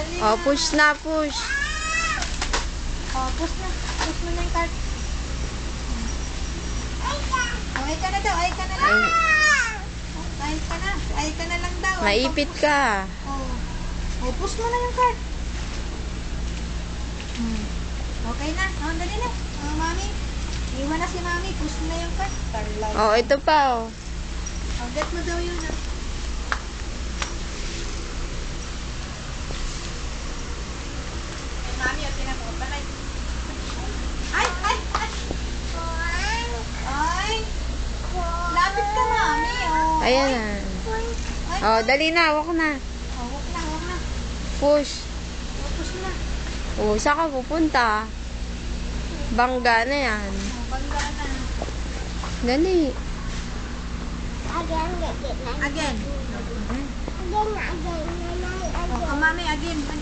Dali Oh, push na, push. Oh, push na. Push mo na yung cart. Oh, ay ka na daw. Ay ka na lang. Ay, Oh, ay ka na. Ay ka na lang daw. maipit ka. Oh. Oh, push mo na yung cart. Okay na. Oh, dali na. Oh, mami. Iwan na si mami. Push mo na yung cart. Tarlaw. Oh, ito pa, oh. Oh, get mo daw yun, ah. Ay, mami, o tinaputalay. Ay, ay, ay. Ay. Lapit ka, mami. Oh. Ayan na. Ay. Oh, dali na, wag na. Oh, wag na, wag na. Push. Oh, push mo na. Oh, saan ka pupunta? Bangga na yan. Oh, bangga na. Dali. Again. Again, again. Oh, mami, again.